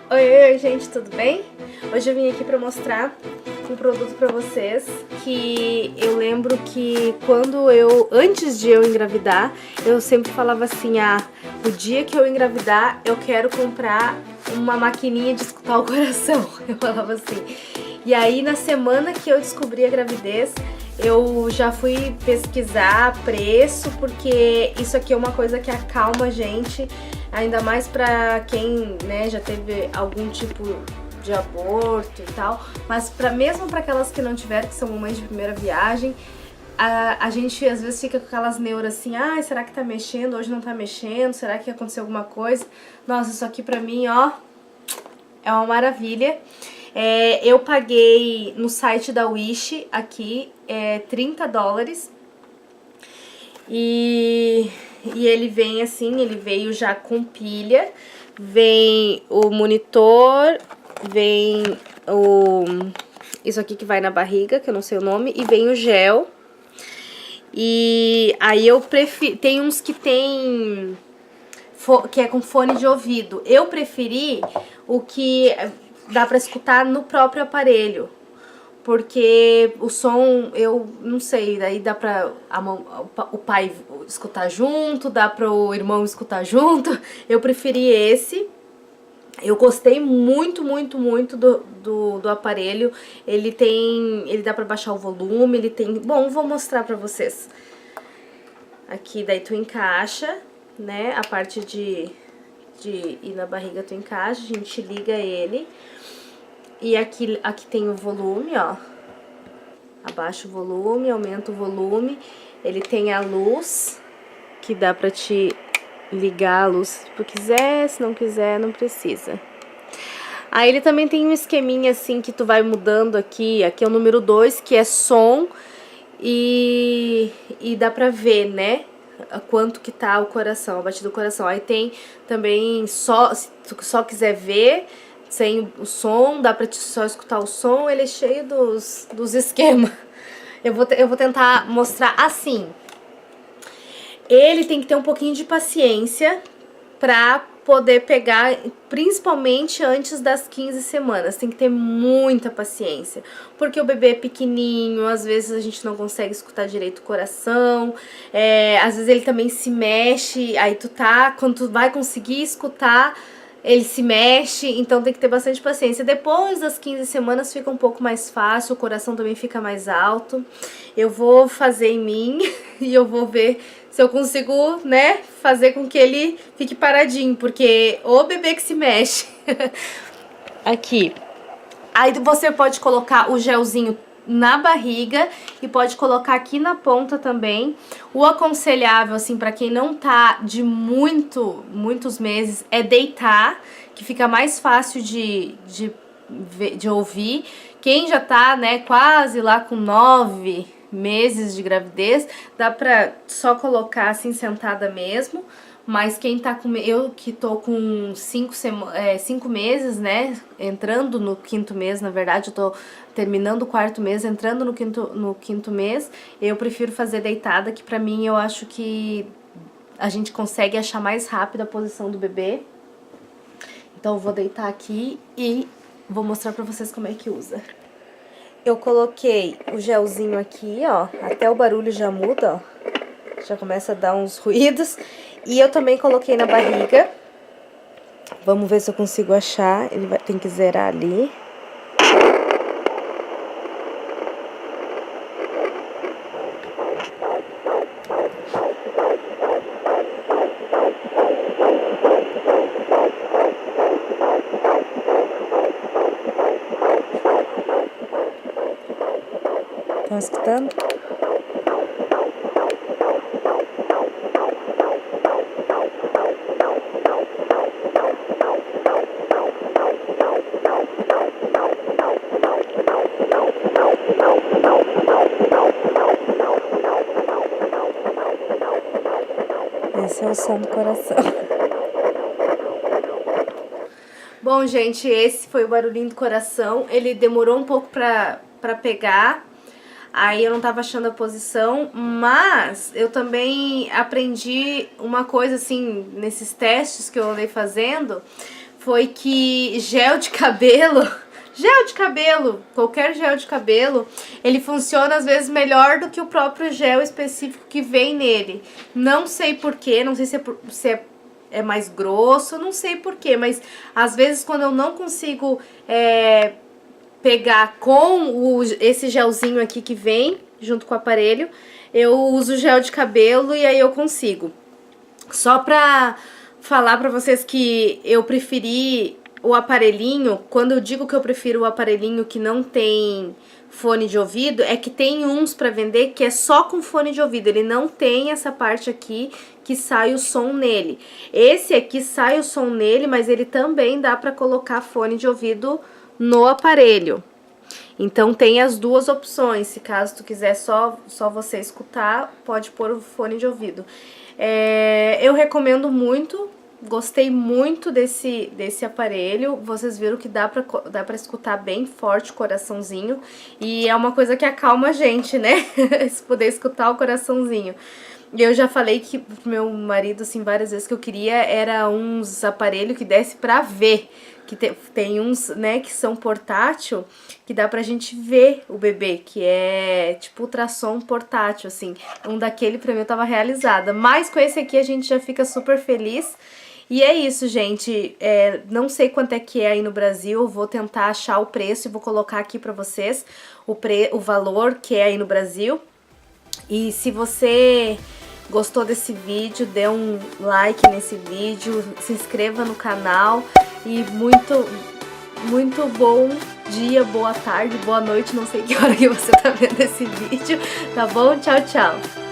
Oi, gente, tudo bem? Hoje eu vim aqui pra mostrar um produto pra vocês que eu lembro que antes de eu engravidar, eu sempre falava assim, o dia que eu engravidar, eu quero comprar uma maquininha de escutar o coração. Eu falava assim. E aí, na semana que eu descobri a gravidez, eu já fui pesquisar preço, porque isso aqui é uma coisa que acalma a gente, ainda mais pra quem, né, já teve algum tipo de aborto e tal, mas mesmo pra aquelas que não tiveram, que são mamães de primeira viagem, a gente às vezes fica com aquelas neuras assim, será que tá mexendo, hoje não tá mexendo, será que aconteceu alguma coisa? Nossa, isso aqui pra mim, ó, é uma maravilha. Eu paguei no site da Wish aqui $30 e ele vem assim, ele veio já com pilha, vem o monitor, vem isso aqui que vai na barriga, que eu não sei o nome, e vem o gel. E aí eu prefiro, tem uns que que é com fone de ouvido. Eu preferi o que dá pra escutar no próprio aparelho, porque o som, eu não sei, daí dá pra o pai escutar junto, dá para o irmão escutar junto. Eu preferi esse. Eu gostei muito, muito, muito do aparelho. Ele dá pra baixar o volume, ele tem... Bom, vou mostrar pra vocês. Aqui, daí tu encaixa, né, a parte de ir na barriga tu encaixa, a gente liga ele. E aqui tem o volume, ó. Abaixa o volume, aumenta o volume. Ele tem a luz, que dá pra te ligar a luz se tu quiser, se não quiser, não precisa. Aí ele também tem um esqueminha assim que tu vai mudando aqui. Aqui é o número 2, que é som. E dá pra ver, né, quanto que tá o coração, a batida do coração. Aí tem também se tu só quiser ver sem o som, dá pra te só escutar o som. Ele é cheio dos esquemas. Eu vou tentar mostrar assim. Ele tem que ter um pouquinho de paciência pra poder pegar, principalmente antes das 15 semanas. Tem que ter muita paciência, porque o bebê é pequenininho, às vezes a gente não consegue escutar direito o coração, às vezes ele também se mexe, aí quando tu vai conseguir escutar, ele se mexe, então tem que ter bastante paciência. Depois das 15 semanas fica um pouco mais fácil, o coração também fica mais alto. Eu vou fazer em mim e eu vou ver se eu consigo, né, fazer com que ele fique paradinho, porque o bebê que se mexe. Aqui. Aí você pode colocar o gelzinho na barriga e pode colocar aqui na ponta também. O aconselhável, assim, pra quem não tá de muitos meses, é deitar, que fica mais fácil de ouvir. Quem já tá, né, quase lá com 9 meses de gravidez, dá pra só colocar assim sentada mesmo. Mas quem tá com... Eu que tô com 5 meses, né? Entrando no 5º mês, na verdade, eu tô terminando o 4º mês, entrando no quinto mês. Eu prefiro fazer deitada, que pra mim eu acho que a gente consegue achar mais rápido a posição do bebê. Então eu vou deitar aqui e vou mostrar pra vocês como é que usa. Eu coloquei o gelzinho aqui, ó. Até o barulho já muda, ó. Já começa a dar uns ruídos. E eu também coloquei na barriga. Vamos ver se eu consigo achar. Tem que zerar ali. Estão escutando? Esse é o som do coração. Bom, gente, esse foi o barulhinho do coração. Ele demorou um pouco pra pegar. Aí eu não tava achando a posição, mas eu também aprendi uma coisa assim, nesses testes que eu andei fazendo, foi que gel de cabelo, qualquer gel de cabelo, ele funciona às vezes melhor do que o próprio gel específico que vem nele. Não sei porquê, não sei se é mais grosso, não sei porquê, mas às vezes quando eu não consigo pegar com esse gelzinho aqui que vem junto com o aparelho, eu uso gel de cabelo e aí eu consigo. Só pra falar pra vocês que eu preferi o aparelhinho, quando eu digo que eu prefiro o aparelhinho que não tem fone de ouvido, é que tem uns pra vender que é só com fone de ouvido, ele não tem essa parte aqui que sai o som nele. Esse aqui sai o som nele, mas ele também dá pra colocar fone de ouvido no aparelho. Então tem as duas opções, se caso tu quiser só você escutar, pode pôr o fone de ouvido. Eu recomendo muito, gostei muito desse aparelho, vocês viram que dá pra escutar bem forte o coraçãozinho, e é uma coisa que acalma a gente, né? Se poder escutar o coraçãozinho. E eu já falei que pro meu marido, assim, várias vezes que eu queria era uns aparelhos que desse pra ver, que tem uns, né, que são portátil, que dá pra gente ver o bebê, que é tipo ultrassom portátil, assim. Um daquele pra mim eu tava realizada, mas com esse aqui a gente já fica super feliz. E é isso, gente, não sei quanto é que é aí no Brasil, vou tentar achar o preço e vou colocar aqui pra vocês o valor que é aí no Brasil. E se você gostou desse vídeo, dê um like nesse vídeo, se inscreva no canal e muito bom dia, boa tarde, boa noite, não sei que hora que você tá vendo esse vídeo, tá bom? Tchau, tchau!